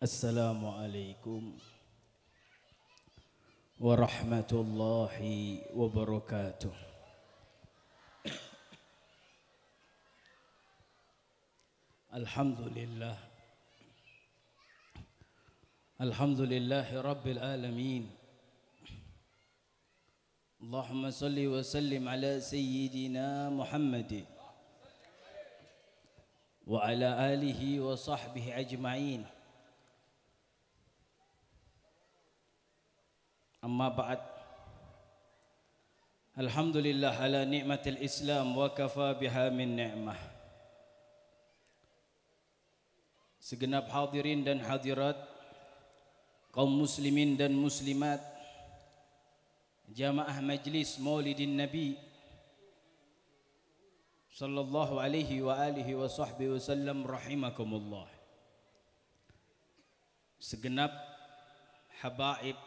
Assalamualaikum warahmatullahi wabarakatuh. Alhamdulillah. Alhamdulillahi rabbil alamin. Allahumma salli wa sallim ala sayyidina Muhammad wa ala alihi wa sahbihi ajma'in. Amma ba'd. Alhamdulillah ala ni'matil Islam wa kafa biha min ni'mah. Segenap hadirin dan hadirat, kaum muslimin dan muslimat, jamaah majlis Maulidin Nabi sallallahu alaihi wa alihi wa sahbihi wasallam rahimakumullah. Segenap habaib,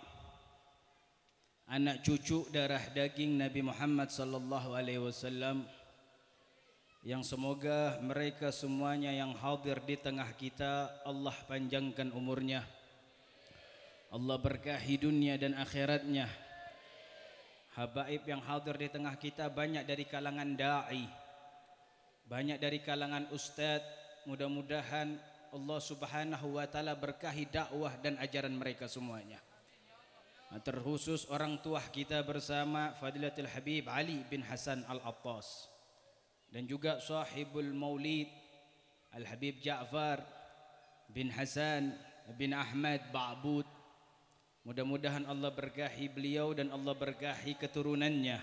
anak cucu darah daging Nabi Muhammad sallallahu alaihi wasallam, yang semoga mereka semuanya yang hadir di tengah kita Allah panjangkan umurnya, Allah berkahi dunia dan akhiratnya. Habaib yang hadir di tengah kita banyak dari kalangan da'i, banyak dari kalangan ustadz. Mudah-mudahan Allah subhanahu wa ta'ala berkahi dakwah dan ajaran mereka semuanya. Terkhusus orang tua kita bersama Fadilatul Habib Ali bin Hasan Al-Attas, dan juga sahibul maulid Al-Habib Ja'far bin Hasan bin Ahmad Ba'bud. Mudah-mudahan Allah berkahi beliau dan Allah berkahi keturunannya.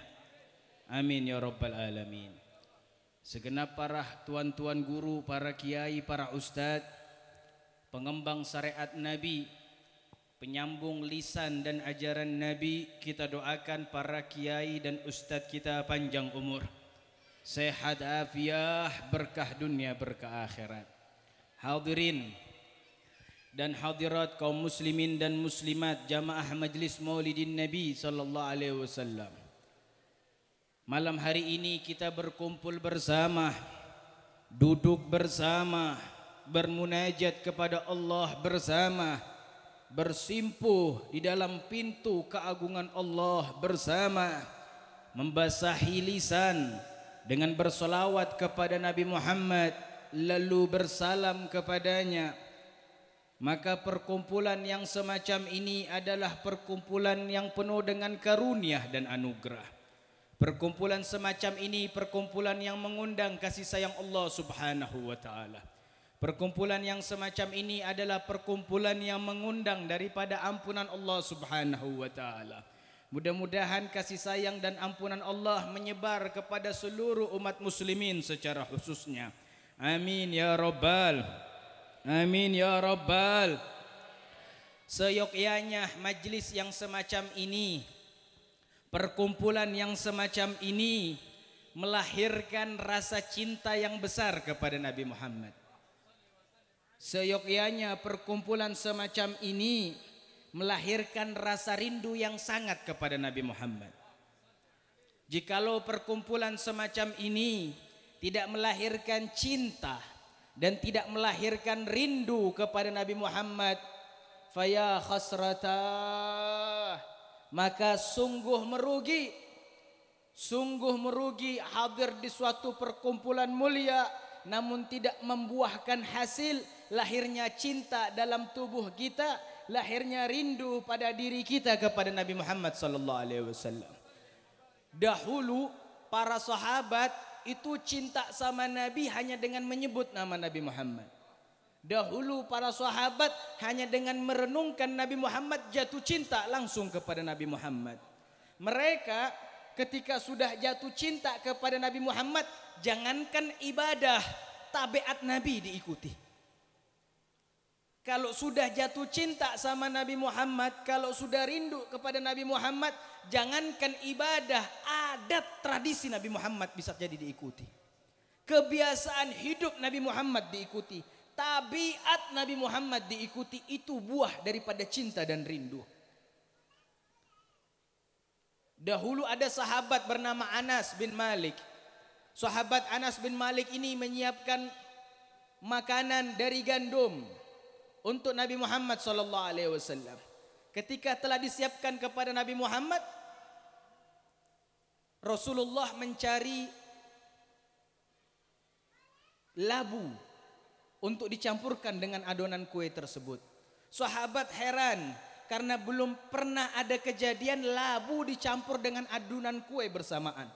Amin ya rabbal alamin. Segenap para tuan-tuan guru, para kiai, para ustadz, pengembang syariat Nabi, penyambung lisan dan ajaran Nabi, kita doakan para kiai dan ustadz kita panjang umur, sehat afiah, berkah dunia, berkah akhirat. Hadirin dan hadirat kaum muslimin dan muslimat, jamaah majlis Maulidin Nabi sallallahu alaihi wasallam. Malam hari ini kita berkumpul bersama, duduk bersama, bermunajat kepada Allah bersama, bersimpuh di dalam pintu keagungan Allah bersama, membasahi lisan dengan bersolawat kepada Nabi Muhammad lalu bersalam kepadanya. Maka perkumpulan yang semacam ini adalah perkumpulan yang penuh dengan karunia dan anugerah. Perkumpulan semacam ini perkumpulan yang mengundang kasih sayang Allah subhanahu wa ta'ala. Perkumpulan yang semacam ini adalah perkumpulan yang mengundang daripada ampunan Allah subhanahu wa ta'ala. Mudah-mudahan kasih sayang dan ampunan Allah menyebar kepada seluruh umat muslimin secara khususnya. Amin ya rabbal, amin ya rabbal. Seyogyanya majlis yang semacam ini, perkumpulan yang semacam ini melahirkan rasa cinta yang besar kepada Nabi Muhammad. Seyogyanya perkumpulan semacam ini melahirkan rasa rindu yang sangat kepada Nabi Muhammad. Jikalau perkumpulan semacam ini tidak melahirkan cinta dan tidak melahirkan rindu kepada Nabi Muhammad, faya khasratah, maka sungguh merugi hadir di suatu perkumpulan mulia namun tidak membuahkan hasil lahirnya cinta dalam tubuh kita, lahirnya rindu pada diri kita kepada Nabi Muhammad sallallahu alaihi wasallam. Dahulu para sahabat itu cinta sama Nabi hanya dengan menyebut nama Nabi Muhammad. Dahulu para sahabat hanya dengan merenungkan Nabi Muhammad jatuh cinta langsung kepada Nabi Muhammad. Mereka ketika sudah jatuh cinta kepada Nabi Muhammad, jangankan ibadah, tabiat Nabi diikuti. Kalau sudah jatuh cinta sama Nabi Muhammad, kalau sudah rindu kepada Nabi Muhammad, jangankan ibadah, adat tradisi Nabi Muhammad bisa jadi diikuti. Kebiasaan hidup Nabi Muhammad diikuti, tabiat Nabi Muhammad diikuti. Itu buah daripada cinta dan rindu. Dahulu ada sahabat bernama Anas bin Malik. Sahabat Anas bin Malik ini menyiapkan makanan dari gandum. untuk Nabi Muhammad sallallahu alaihi wasallam. Ketika telah disiapkan kepada Nabi Muhammad, Rasulullah mencari labu untuk dicampurkan dengan adonan kue tersebut. Sahabat heran karena belum pernah ada kejadian labu dicampur dengan adonan kue bersamaan.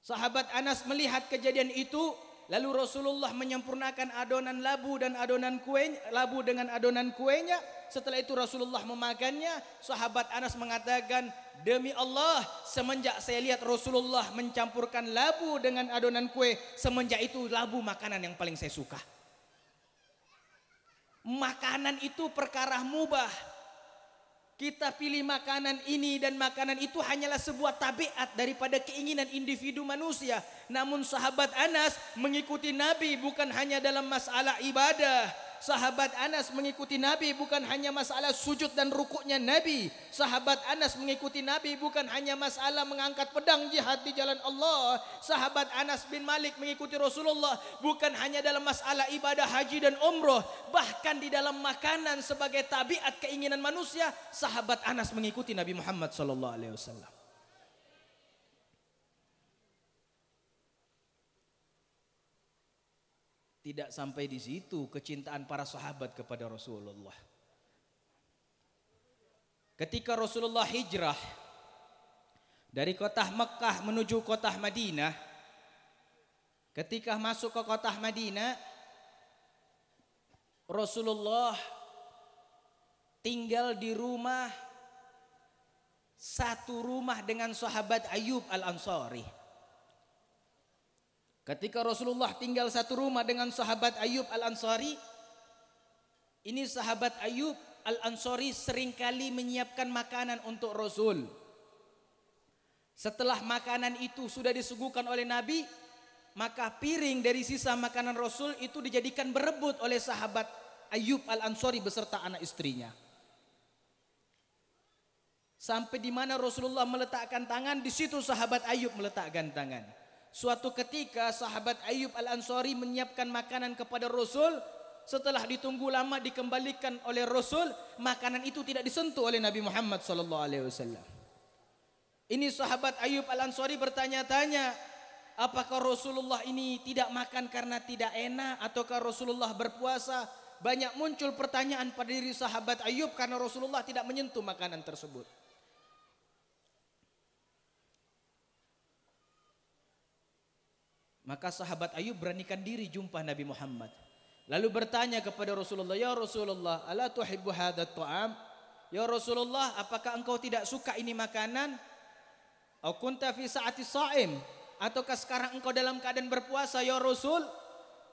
Sahabat Anas melihat kejadian itu, lalu Rasulullah menyempurnakan adonan labu dan adonan kue, labu dengan adonan kuenya. Setelah itu Rasulullah memakannya. Sahabat Anas mengatakan, demi Allah, semenjak saya lihat Rasulullah mencampurkan labu dengan adonan kue, semenjak itu labu makanan yang paling saya suka. Makanan itu perkara mubah. Kita pilih makanan ini dan makanan itu hanyalah sebuah tabiat daripada keinginan individu manusia. Namun sahabat Anas mengikuti Nabi bukan hanya dalam masalah ibadah. Sahabat Anas mengikuti Nabi bukan hanya masalah sujud dan rukuknya Nabi. Sahabat Anas mengikuti Nabi bukan hanya masalah mengangkat pedang jihad di jalan Allah. Sahabat Anas bin Malik mengikuti Rasulullah bukan hanya dalam masalah ibadah haji dan umroh. Bahkan di dalam makanan sebagai tabiat keinginan manusia, sahabat Anas mengikuti Nabi Muhammad SAW. Tidak sampai di situ kecintaan para sahabat kepada Rasulullah. Ketika Rasulullah hijrah dari kota Mekah menuju kota Madinah, ketika masuk ke kota Madinah, Rasulullah tinggal di rumah, satu rumah dengan sahabat Ayyub Al-Ansari. Ketika Rasulullah tinggal satu rumah dengan sahabat Ayyub Al-Ansari, ini sahabat Ayyub Al-Ansari seringkali menyiapkan makanan untuk Rasul. Setelah makanan itu sudah disuguhkan oleh Nabi, maka piring dari sisa makanan Rasul itu dijadikan berebut oleh sahabat Ayyub Al-Ansari beserta anak istrinya. Sampai di mana Rasulullah meletakkan tangan, di situ sahabat Ayyub meletakkan tangan. Suatu ketika sahabat Ayyub Al-Ansari menyiapkan makanan kepada Rasul. Setelah ditunggu lama dikembalikan oleh Rasul, makanan itu tidak disentuh oleh Nabi Muhammad SAW. Ini sahabat Ayyub Al-Ansari bertanya-tanya, apakah Rasulullah ini tidak makan karena tidak enak, ataukah Rasulullah berpuasa? Banyak muncul pertanyaan pada diri sahabat Ayyub karena Rasulullah tidak menyentuh makanan tersebut. Maka sahabat Ayyub beranikan diri jumpa Nabi Muhammad. Lalu bertanya kepada Rasulullah, ya Rasulullah, ala tuhibbu hadat ta'am? Ya Rasulullah, apakah engkau tidak suka ini makanan? Au kunta fi sa'ati sha'im? Ataukah sekarang engkau dalam keadaan berpuasa ya Rasul?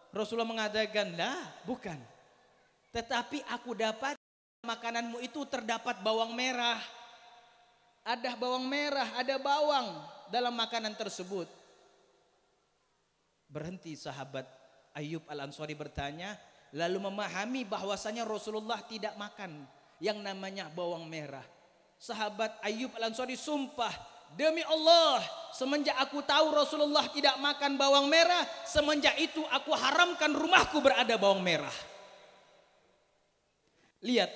Rasulullah mengatakan, lah, bukan. Tetapi aku dapat makananmu itu terdapat bawang merah. Ada bawang merah, ada bawang dalam makanan tersebut. Berhenti sahabat Ayyub Al-Ansari bertanya, lalu memahami bahwasanya Rasulullah tidak makan yang namanya bawang merah. Sahabat Ayyub Al-Ansari sumpah, demi Allah, semenjak aku tahu Rasulullah tidak makan bawang merah, semenjak itu aku haramkan rumahku berada bawang merah. Lihat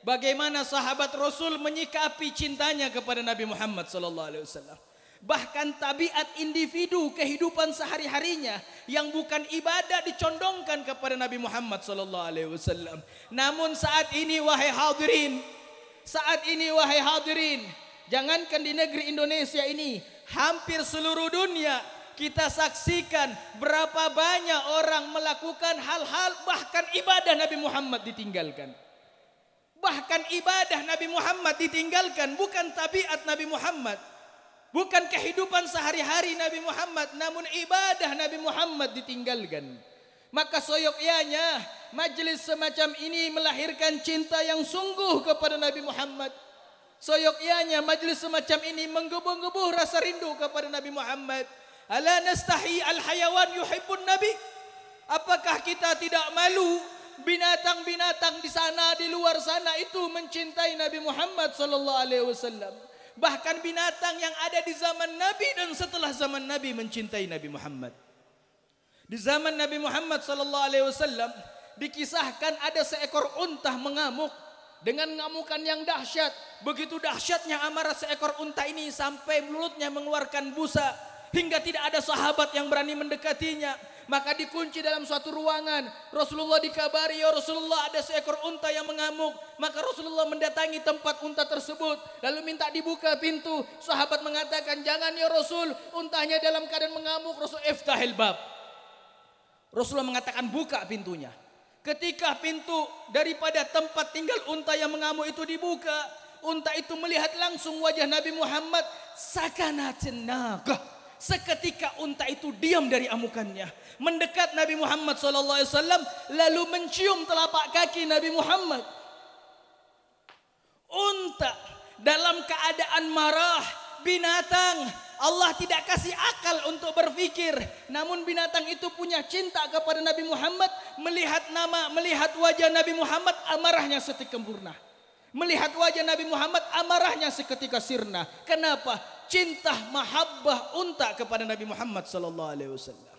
bagaimana sahabat Rasul menyikapi cintanya kepada Nabi Muhammad SAW. Bahkan tabiat individu kehidupan sehari-harinya yang bukan ibadah dicondongkan kepada Nabi Muhammad SAW. Namun saat ini wahai hadirin, jangankan di negeri Indonesia ini, hampir seluruh dunia kita saksikan berapa banyak orang melakukan hal-hal bahkan ibadah Nabi Muhammad ditinggalkan. Bahkan ibadah Nabi Muhammad ditinggalkan, bukan tabiat Nabi Muhammad. Bukan kehidupan sehari-hari Nabi Muhammad, namun ibadah Nabi Muhammad ditinggalkan. Maka soyokyanya majelis semacam ini melahirkan cinta yang sungguh kepada Nabi Muhammad. Soyokyanya majelis semacam ini menggebu-gebu rasa rindu kepada Nabi Muhammad. Ala nastahi al-hayawan yuhibbun Nabi? Apakah kita tidak malu binatang-binatang di sana, di luar sana itu mencintai Nabi Muhammad SAW? Bahkan binatang yang ada di zaman Nabi dan setelah zaman Nabi mencintai Nabi Muhammad. Di zaman Nabi Muhammad sallallahu alaihi wasallam dikisahkan ada seekor unta mengamuk dengan ngamukan yang dahsyat. Begitu dahsyatnya amarah seekor unta ini sampai mulutnya mengeluarkan busa hingga tidak ada sahabat yang berani mendekatinya. Maka dikunci dalam suatu ruangan. Rasulullah dikabari, ya Rasulullah ada seekor unta yang mengamuk. Maka Rasulullah mendatangi tempat unta tersebut, lalu minta dibuka pintu. Sahabat mengatakan, jangan ya Rasul, untanya dalam keadaan mengamuk. Rasul, iftahil bab. Rasulullah mengatakan, buka pintunya. Ketika pintu daripada tempat tinggal unta yang mengamuk itu dibuka, unta itu melihat langsung wajah Nabi Muhammad. Sakanatin naqah. Seketika unta itu diam dari amukannya, mendekat Nabi Muhammad SAW, lalu mencium telapak kaki Nabi Muhammad. Unta dalam keadaan marah, binatang Allah tidak kasih akal untuk berpikir, namun binatang itu punya cinta kepada Nabi Muhammad. Melihat wajah Nabi Muhammad, amarahnya seketika sempurna. Melihat wajah Nabi Muhammad, amarahnya seketika sirna. Kenapa? Cinta mahabbah unta kepada Nabi Muhammad sallallahu alaihi wasallam.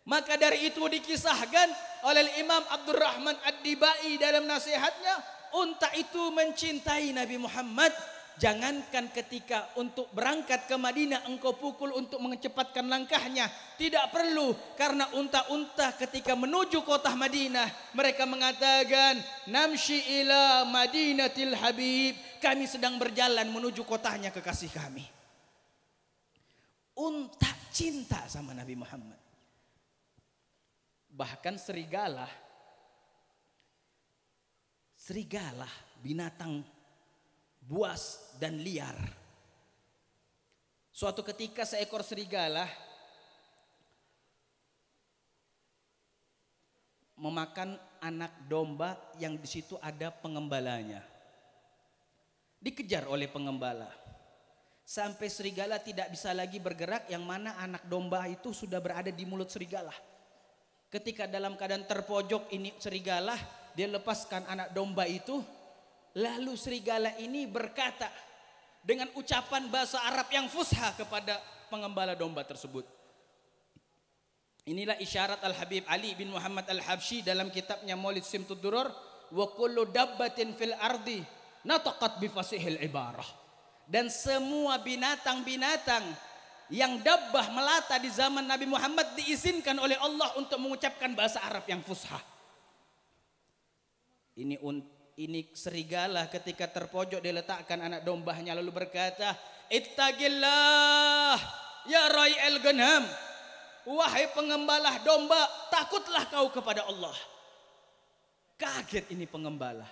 Maka dari itu dikisahkan oleh Imam Abdurrahman Ad-Dibai dalam nasihatnya, unta itu mencintai Nabi Muhammad. Jangankan ketika untuk berangkat ke Madinah engkau pukul untuk mengecepatkan langkahnya, tidak perlu, karena unta-unta ketika menuju kota Madinah mereka mengatakan, namshi ila Madinatil Habib, kami sedang berjalan menuju kotanya kekasih kami. Unta cinta sama Nabi Muhammad. Bahkan serigala binatang buas dan liar. Suatu ketika seekor serigala memakan anak domba yang di situ ada pengembalanya. Dikejar oleh pengembala sampai serigala tidak bisa lagi bergerak, yang mana anak domba itu sudah berada di mulut serigala. Ketika dalam keadaan terpojok ini serigala, dia lepaskan anak domba itu. Lalu serigala ini berkata dengan ucapan bahasa Arab yang fusha kepada pengembala domba tersebut. Inilah isyarat Al-Habib Ali bin Muhammad Al-Habsyi dalam kitabnya Maulid Simtud Duror. Wa kullu dabbatin fil ardi nataqat bifasihil ibarah. Dan semua binatang-binatang yang dabbah melata di zaman Nabi Muhammad diizinkan oleh Allah untuk mengucapkan bahasa Arab yang fusha. Ini serigala ketika terpojok diletakkan anak dombanya lalu berkata, ittaqillah ya rai'al ghanam, wahai pengembala domba, takutlah kau kepada Allah. Kaget ini pengembala,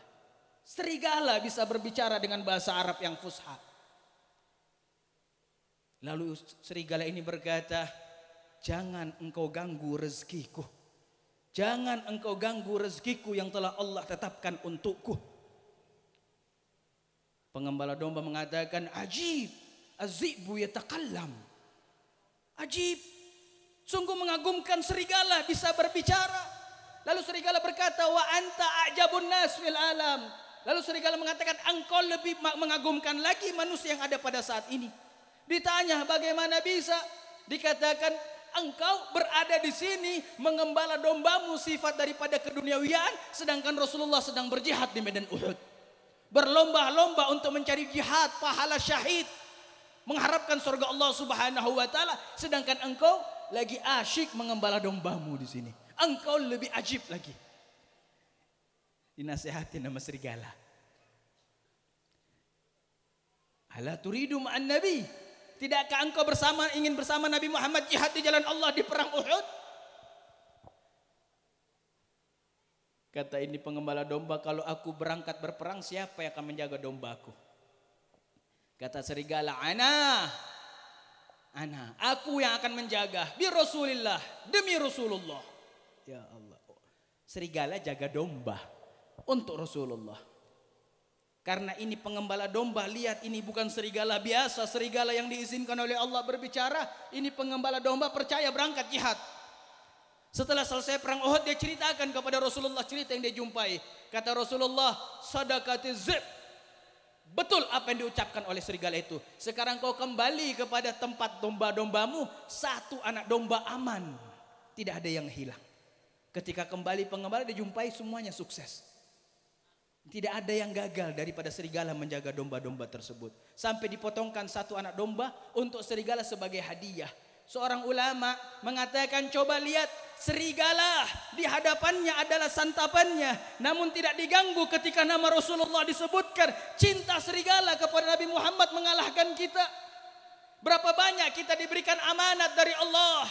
serigala bisa berbicara dengan bahasa Arab yang fusha. Lalu serigala ini berkata, jangan engkau ganggu rezekiku. Jangan engkau ganggu rezekiku yang telah Allah tetapkan untukku. Pengembala domba mengatakan, ajib, az-zi'bu yatakallam. Ajib, sungguh mengagumkan serigala bisa berbicara. Lalu serigala berkata, wa anta a'jabun nas fil alam. Lalu serigala mengatakan, engkau lebih mengagumkan lagi manusia yang ada pada saat ini. Ditanya, bagaimana bisa? Dikatakan, engkau berada di sini mengembala dombamu, sifat daripada keduniawian, sedangkan Rasulullah sedang berjihad di medan Uhud, berlomba-lomba untuk mencari jihad, pahala syahid, mengharapkan surga Allah Subhanahu wa taala, sedangkan engkau lagi asyik mengembala dombamu di sini. Engkau lebih ajib lagi. Dinasihati nama serigala. Ala turidu ma'an nabi? Tidakkah engkau ingin bersama Nabi Muhammad jihad di jalan Allah di perang Uhud? Kata ini pengembala domba, kalau aku berangkat berperang, siapa yang akan menjaga dombaku? Kata serigala, ana, aku yang akan menjaga. Bi Rasulillah, demi Rasulullah. Ya Allah, serigala jaga domba untuk Rasulullah. Karena ini pengembala domba, lihat ini bukan serigala biasa, serigala yang diizinkan oleh Allah berbicara. Ini pengembala domba percaya berangkat jihad. Setelah selesai perang Uhud, dia ceritakan kepada Rasulullah cerita yang dia jumpai. Kata Rasulullah, sadaqatiz zib. Betul apa yang diucapkan oleh serigala itu. Sekarang kau kembali kepada tempat domba-dombamu, satu anak domba aman. tidak ada yang hilang. Ketika kembali pengembala dijumpai semuanya sukses. Tidak ada yang gagal daripada serigala menjaga domba-domba tersebut. Sampai dipotongkan satu anak domba untuk serigala sebagai hadiah. Seorang ulama mengatakan, coba lihat, serigala di hadapannya adalah santapannya, namun tidak diganggu ketika nama Rasulullah disebutkan. Cinta serigala kepada Nabi Muhammad mengalahkan kita. Berapa banyak kita diberikan amanat dari Allah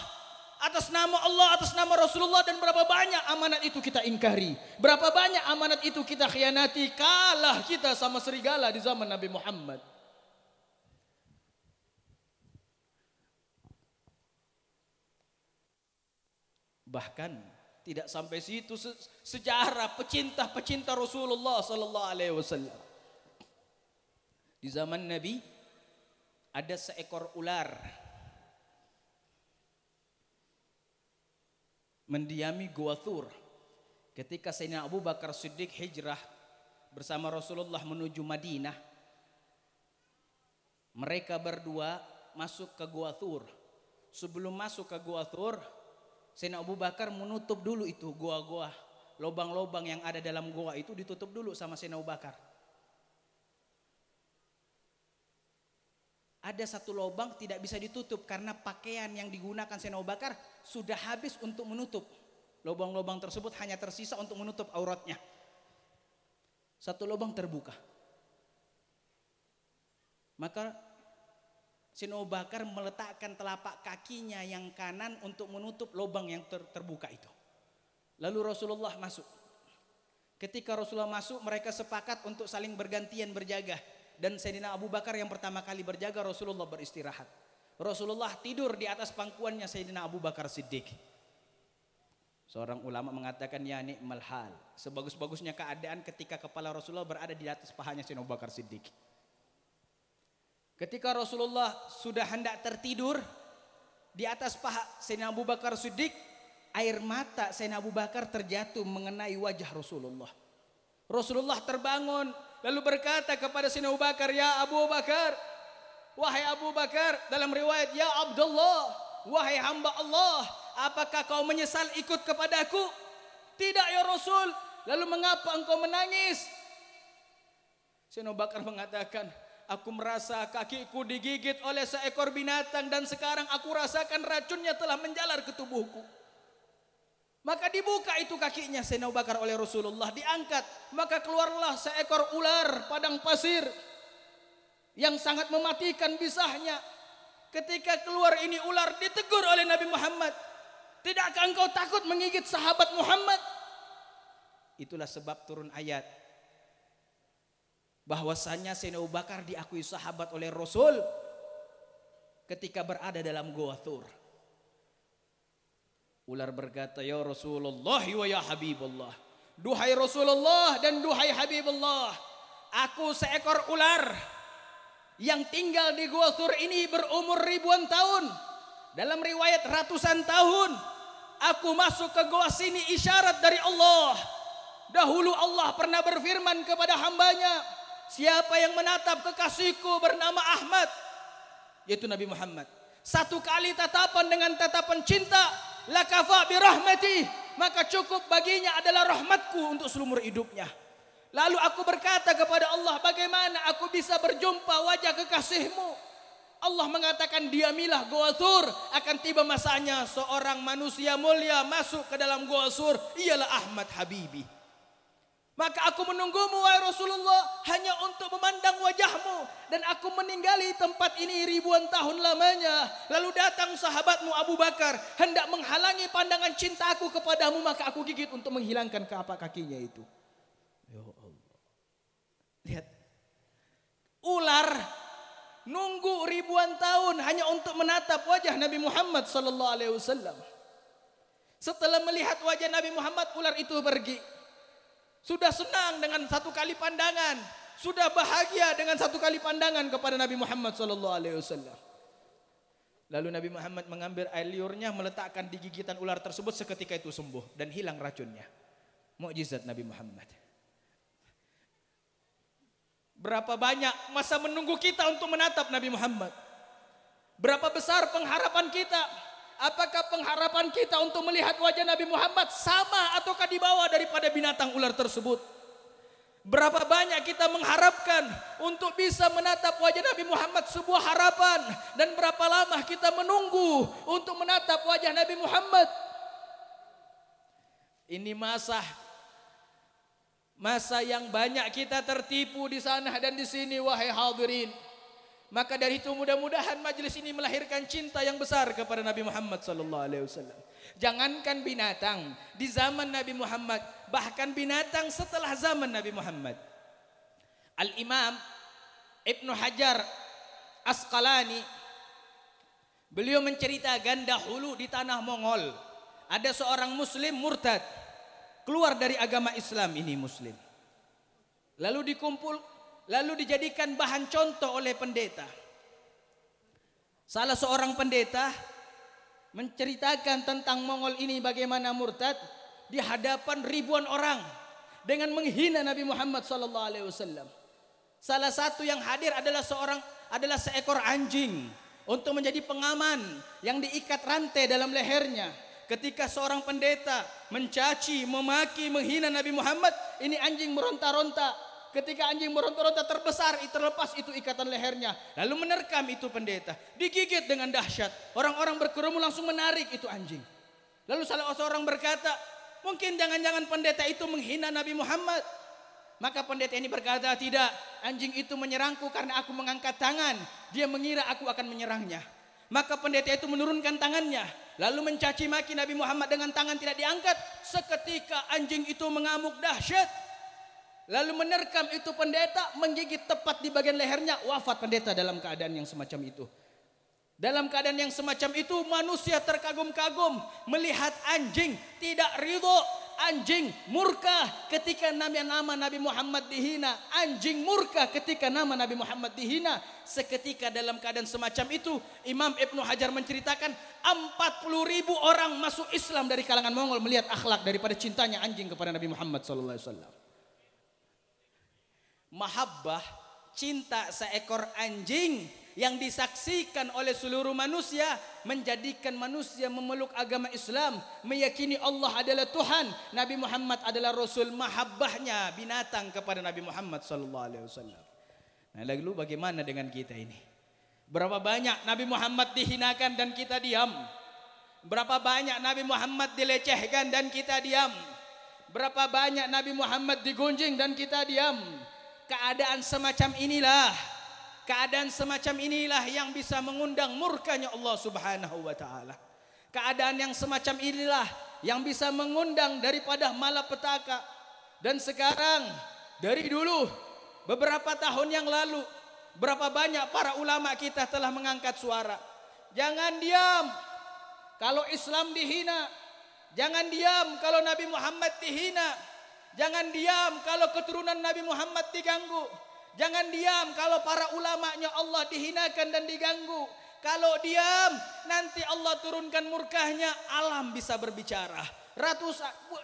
atas nama Allah, atas nama Rasulullah, dan berapa banyak amanat itu kita ingkari. Berapa banyak amanat itu kita khianati. Kalah kita sama serigala di zaman Nabi Muhammad. Bahkan tidak sampai situ, sejarah pecinta Rasulullah sallallahu alaihi wasallam. Di zaman Nabi ada seekor ular mendiami Gua Thur. Ketika Sayyidina Abu Bakar Siddiq hijrah bersama Rasulullah menuju Madinah, mereka berdua masuk ke Gua Thur. Sebelum masuk ke Gua Thur, Sayyidina Abu Bakar menutup dulu itu gua-gua, lubang-lubang yang ada dalam gua itu ditutup dulu sama Sayyidina Abu Bakar. Ada satu lubang tidak bisa ditutup karena pakaian yang digunakan Sayyidina Abu Bakar sudah habis untuk menutup. Lubang-lubang tersebut hanya tersisa untuk menutup auratnya. Satu lubang terbuka. Maka Sayyidina Abu Bakar meletakkan telapak kakinya yang kanan untuk menutup lubang yang terbuka itu. Lalu Rasulullah masuk. Ketika Rasulullah masuk, mereka sepakat untuk saling bergantian berjaga. Dan Sayyidina Abu Bakar yang pertama kali berjaga, Rasulullah beristirahat. Rasulullah tidur di atas pangkuannya Sayyidina Abu Bakar Siddiq. Seorang ulama mengatakan, ya ni'mal hal, sebagus-bagusnya keadaan ketika kepala Rasulullah berada di atas pahanya Sayyidina Abu Bakar Siddiq. Ketika Rasulullah sudah hendak tertidur di atas paha Sayyidina Abu Bakar Siddiq, air mata Sayyidina Abu Bakar terjatuh mengenai wajah Rasulullah. Rasulullah terbangun lalu berkata kepada Sayyidina Abu Bakar, ya Abu Bakar, wahai Abu Bakar, dalam riwayat ya Abdullah, wahai hamba Allah, apakah kau menyesal ikut kepadaku? Tidak ya Rasul. Lalu mengapa engkau menangis? Sayyidina Abu Bakar mengatakan, aku merasa kakiku digigit oleh seekor binatang dan sekarang aku rasakan racunnya telah menjalar ke tubuhku. Maka dibuka itu kakinya Sayyidina Abu Bakar oleh Rasulullah, diangkat, maka keluarlah seekor ular padang pasir yang sangat mematikan bisahnya. Ketika keluar ini ular, ditegur oleh Nabi Muhammad, tidakkah engkau takut menggigit sahabat Muhammad? Itulah sebab turun ayat bahwasanya Sayyidina Abu Bakar diakui sahabat oleh Rasul ketika berada dalam Gua Thur. Ular berkata, ya Rasulullah wa ya Habibullah, duhai Rasulullah dan duhai Habibullah, aku seekor ular yang tinggal di Gua Thur ini berumur ribuan tahun, dalam riwayat ratusan tahun. Aku masuk ke gua sini isyarat dari Allah. Dahulu Allah pernah berfirman kepada hambanya, siapa yang menatap kekasihku bernama Ahmad, yaitu Nabi Muhammad, satu kali tatapan dengan tatapan cinta, lakafa birahmati, maka cukup baginya adalah rahmatku untuk seumur hidupnya. Lalu aku berkata kepada Allah, bagaimana aku bisa berjumpa wajah kekasihmu? Allah mengatakan, diamilah Gua Thur, akan tiba masanya seorang manusia mulia masuk ke dalam Gua Thur, ialah Ahmad Habibi. Maka aku menunggumu wahai Rasulullah hanya untuk memandang wajahmu, dan aku meninggali tempat ini ribuan tahun lamanya. Lalu datang sahabatmu Abu Bakar hendak menghalangi pandangan cintaku kepadamu, maka aku gigit untuk menghilangkan keapa kakinya itu. Ya Allah. Lihat, ular nunggu ribuan tahun hanya untuk menatap wajah Nabi Muhammad sallallahu alaihi wasallam. Setelah melihat wajah Nabi Muhammad, ular itu pergi. Sudah senang dengan satu kali pandangan, sudah bahagia dengan satu kali pandangan kepada Nabi Muhammad sallallahu alaihi wasallam. Lalu Nabi Muhammad mengambil air liurnya, meletakkan di gigitan ular tersebut, seketika itu sembuh dan hilang racunnya. Mukjizat Nabi Muhammad. Berapa banyak masa menunggu kita untuk menatap Nabi Muhammad. Berapa besar pengharapan kita Apakah pengharapan kita untuk melihat wajah Nabi Muhammad sama ataukah di bawah daripada binatang ular tersebut? Berapa banyak kita mengharapkan untuk bisa menatap wajah Nabi Muhammad sebuah harapan, dan berapa lama kita menunggu untuk menatap wajah Nabi Muhammad? Ini masa yang banyak kita tertipu di sana dan di sini, wahai hadirin. Maka dari itu mudah-mudahan majelis ini melahirkan cinta yang besar kepada Nabi Muhammad sallallahu alaihi wasallam. Jangankan binatang di zaman Nabi Muhammad, bahkan binatang setelah zaman Nabi Muhammad. Al-Imam Ibnu Hajar Asqalani, beliau menceritakan dahulu di tanah Mongol ada seorang muslim murtad, keluar dari agama Islam ini muslim. Lalu dijadikan bahan contoh oleh pendeta. Salah seorang pendeta menceritakan tentang Mongol ini bagaimana murtad di hadapan ribuan orang dengan menghina Nabi Muhammad sallallahu alaihi wasallam. Salah satu yang hadir adalah seekor anjing untuk menjadi pengaman yang diikat rantai dalam lehernya. Ketika seorang pendeta mencaci, memaki, menghina Nabi Muhammad, ini anjing meronta-ronta. Ketika anjing meronta-ronta terlepas itu ikatan lehernya, lalu menerkam itu pendeta, digigit dengan dahsyat. Orang-orang berkerumun langsung menarik itu anjing. Lalu salah seorang berkata, mungkin jangan-jangan pendeta itu menghina Nabi Muhammad. Maka pendeta ini berkata, tidak, anjing itu menyerangku karena aku mengangkat tangan. Dia mengira aku akan menyerangnya. Maka pendeta itu menurunkan tangannya, lalu mencaci maki Nabi Muhammad dengan tangan tidak diangkat. Seketika anjing itu mengamuk dahsyat, lalu menerkam itu pendeta, menggigit tepat di bagian lehernya. Wafat pendeta dalam keadaan yang semacam itu. Dalam keadaan yang semacam itu manusia terkagum-kagum melihat anjing tidak ridho. Anjing murka ketika nama Nabi Muhammad dihina. Anjing murka ketika nama Nabi Muhammad dihina. Seketika dalam keadaan semacam itu, Imam Ibnu Hajar menceritakan 40.000 orang masuk Islam dari kalangan Mongol melihat akhlak daripada cintanya anjing kepada Nabi Muhammad sallallahu alaihi wasallam. Mahabbah, cinta seekor anjing yang disaksikan oleh seluruh manusia menjadikan manusia memeluk agama Islam, meyakini Allah adalah Tuhan, Nabi Muhammad adalah Rasul. Mahabbahnya binatang kepada Nabi Muhammad sallallahu alaihi wasallam. Nah, lalu bagaimana dengan kita ini? Berapa banyak Nabi Muhammad dihinakan dan kita diam? Berapa banyak Nabi Muhammad dilecehkan dan kita diam? Berapa banyak Nabi Muhammad digunjing dan kita diam? Keadaan semacam inilah yang bisa mengundang murkanya Allah Subhanahu wa taala. Keadaan yang semacam inilah yang bisa mengundang daripada malapetaka. Dan sekarang, dari dulu beberapa tahun yang lalu, berapa banyak para ulama kita telah mengangkat suara. Jangan diam kalau Islam dihina. Jangan diam kalau Nabi Muhammad dihina. Jangan diam kalau keturunan Nabi Muhammad diganggu. Jangan diam kalau para ulamanya Allah dihinakan dan diganggu. Kalau diam, nanti Allah turunkan murkahnya. Alam bisa berbicara.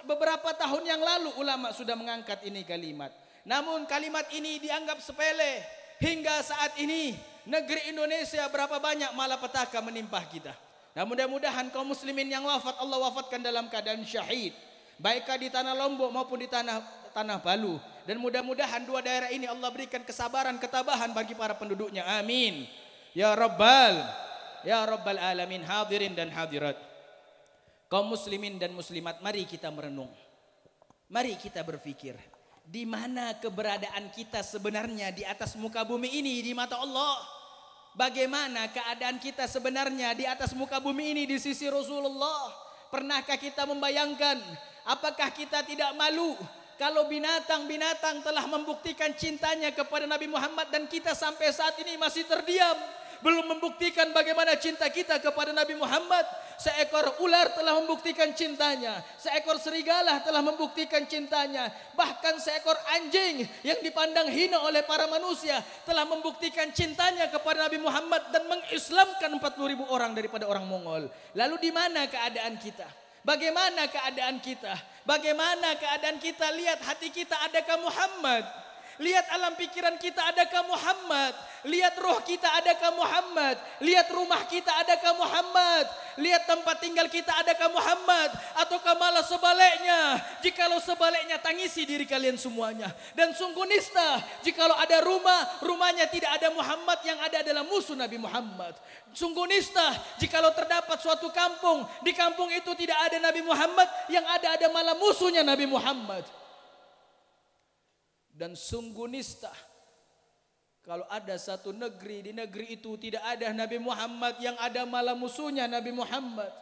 Beberapa tahun yang lalu ulama sudah mengangkat ini kalimat. Namun kalimat ini dianggap sepele. Hingga saat ini negeri Indonesia berapa banyak malapetaka menimpa kita. Nah, mudah-mudahan kaum muslimin yang wafat Allah wafatkan dalam keadaan syahid, baiklah di tanah Lombok maupun di tanah Palu. Dan mudah-mudahan dua daerah ini Allah berikan kesabaran, ketabahan bagi para penduduknya. Amin. Ya Rabbal Alamin. Hadirin dan hadirat, kaum muslimin dan muslimat, mari kita merenung. Mari kita berpikir, di mana keberadaan kita sebenarnya di atas muka bumi ini di mata Allah? Bagaimana keadaan kita sebenarnya di atas muka bumi ini di sisi Rasulullah? Pernahkah kita membayangkan, apakah kita tidak malu kalau binatang-binatang telah membuktikan cintanya kepada Nabi Muhammad dan kita sampai saat ini masih terdiam, belum membuktikan bagaimana cinta kita kepada Nabi Muhammad? Seekor ular telah membuktikan cintanya, seekor serigala telah membuktikan cintanya, bahkan seekor anjing yang dipandang hina oleh para manusia telah membuktikan cintanya kepada Nabi Muhammad dan mengislamkan 40.000 orang daripada orang Mongol. Lalu di mana keadaan kita? Bagaimana keadaan kita? Bagaimana keadaan kita? Lihat hati kita, adakah Muhammad? Lihat alam pikiran kita, adakah Muhammad? Lihat roh kita, adakah Muhammad? Lihat rumah kita, adakah Muhammad? Lihat tempat tinggal kita, adakah Muhammad? Ataukah malah sebaliknya? Jikalau sebaliknya, tangisi diri kalian semuanya. Dan sungguh nista, jikalau ada rumah, rumahnya tidak ada Muhammad, yang ada adalah musuh Nabi Muhammad. Sungguh nista, jikalau terdapat suatu kampung, di kampung itu tidak ada Nabi Muhammad, yang ada malah musuhnya Nabi Muhammad. Dan sungguh nista, kalau ada satu negeri, di negeri itu tidak ada Nabi Muhammad, yang ada malah musuhnya Nabi Muhammad.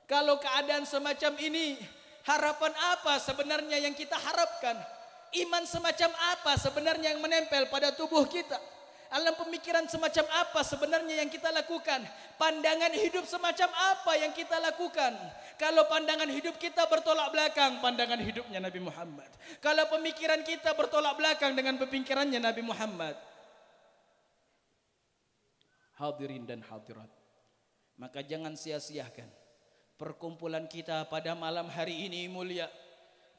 Kalau keadaan semacam ini, harapan apa sebenarnya yang kita harapkan? Iman semacam apa sebenarnya yang menempel pada tubuh kita? Alam pemikiran semacam apa sebenarnya yang kita lakukan? Pandangan hidup semacam apa yang kita lakukan? Kalau pandangan hidup kita bertolak belakang pandangan hidupnya Nabi Muhammad. Kalau pemikiran kita bertolak belakang dengan pemikirannya Nabi Muhammad. Hadirin dan hadirat, maka jangan sia-siakan perkumpulan kita pada malam hari ini mulia.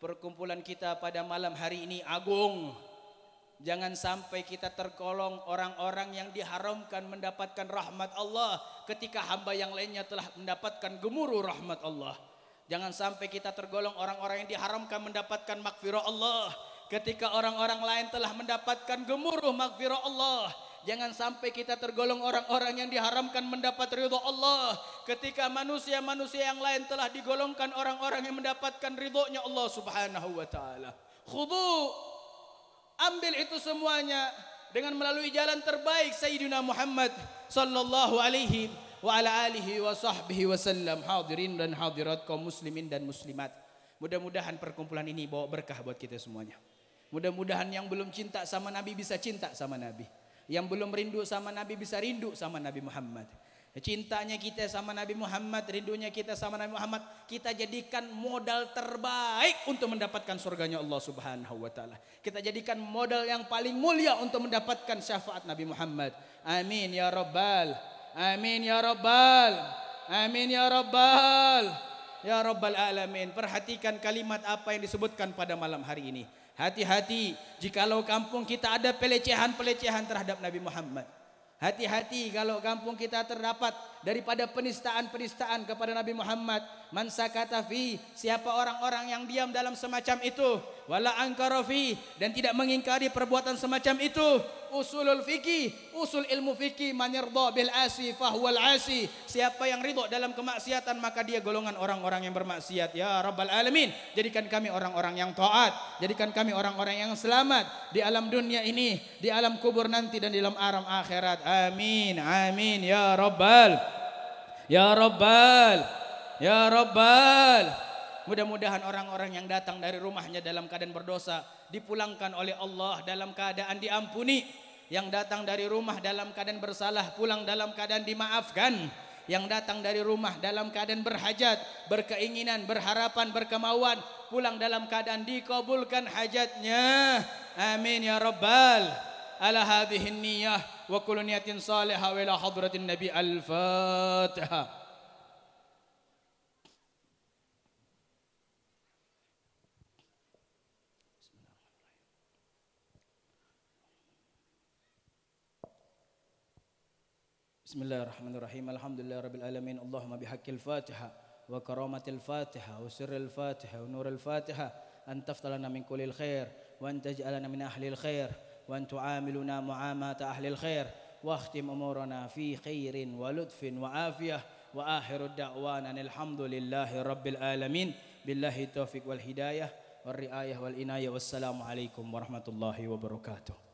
Perkumpulan kita pada malam hari ini agung. Jangan sampai kita tergolong orang-orang yang diharamkan mendapatkan rahmat Allah ketika hamba yang lainnya telah mendapatkan gemuruh rahmat Allah. Jangan sampai kita tergolong orang-orang yang diharamkan mendapatkan makfirah Allah ketika orang-orang lain telah mendapatkan gemuruh makfirah Allah. Jangan sampai kita tergolong orang-orang yang diharamkan mendapat ridha Allah ketika manusia-manusia yang lain telah digolongkan orang-orang yang mendapatkan ridhonya Allah Subhanahu wa taala. Khudu, ambil itu semuanya dengan melalui jalan terbaik Sayyidina Muhammad sallallahu alaihi wa ala alihi wa sahbihi wasallam. Hadirin dan hadirat kaum muslimin dan muslimat, mudah-mudahan perkumpulan ini bawa berkah buat kita semuanya. Mudah-mudahan yang belum cinta sama Nabi bisa cinta sama Nabi, yang belum rindu sama Nabi bisa rindu sama Nabi Muhammad. Cintanya kita sama Nabi Muhammad, rindunya kita sama Nabi Muhammad, kita jadikan modal terbaik untuk mendapatkan surganya Allah Subhanahu wa taala. Kita jadikan modal yang paling mulia untuk mendapatkan syafaat Nabi Muhammad. Amin ya rabbal, amin ya rabbal, amin ya rabbal, ya rabbal alamin. Perhatikan kalimat apa yang disebutkan pada malam hari ini. Hati-hati jikalau kampung kita ada pelecehan-pelecehan terhadap Nabi Muhammad. Hati-hati kalau kampung kita terdapat daripada penistaan-penistaan kepada Nabi Muhammad. Man sakata fi, siapa orang-orang yang diam dalam semacam itu, wala ankara fi, dan tidak mengingkari perbuatan semacam itu. Usulul fikih, usul ilmu fikih, man yarda bil asi fahuwal asi. Siapa yang ridho dalam kemaksiatan maka dia golongan orang-orang yang bermaksiat. Ya rabbal alamin, jadikan kami orang-orang yang taat, jadikan kami orang-orang yang selamat di alam dunia ini, di alam kubur nanti, dan di alam alam akhirat. Amin, amin ya rabbal, ya rabbal, ya rabbal. Mudah-mudahan orang-orang yang datang dari rumahnya dalam keadaan berdosa dipulangkan oleh Allah dalam keadaan diampuni. Yang datang dari rumah dalam keadaan bersalah pulang dalam keadaan dimaafkan. Yang datang dari rumah dalam keadaan berhajat, berkeinginan, berharapan, berkemauan, pulang dalam keadaan dikabulkan hajatnya. Amin ya rabbal. Ala hadhihi niyyah wa kullu niyatin salihah wa ila hadratin nabi. Al-Fatihah. Bismillahirrahmanirrahim. Alhamdulillah rabbil alamin. Allahumma bihaqqil Fatiha wa karamatil Fatiha wa sirril Fatiha wa nuril Fatiha an taftalana min kullil khair wa an taj'alana min ahlil khair wa an tu'amiluna mu'amata ahlil khair wa akhtim umurana fi khairin wa lutfin wa afiyah wa akhiru da'wana alhamdulillahi rabbil alamin. Billahi taufiq wal hidayah wal riayah wal inayah. Wassalamu alaikum warahmatullahi wabarakatuh.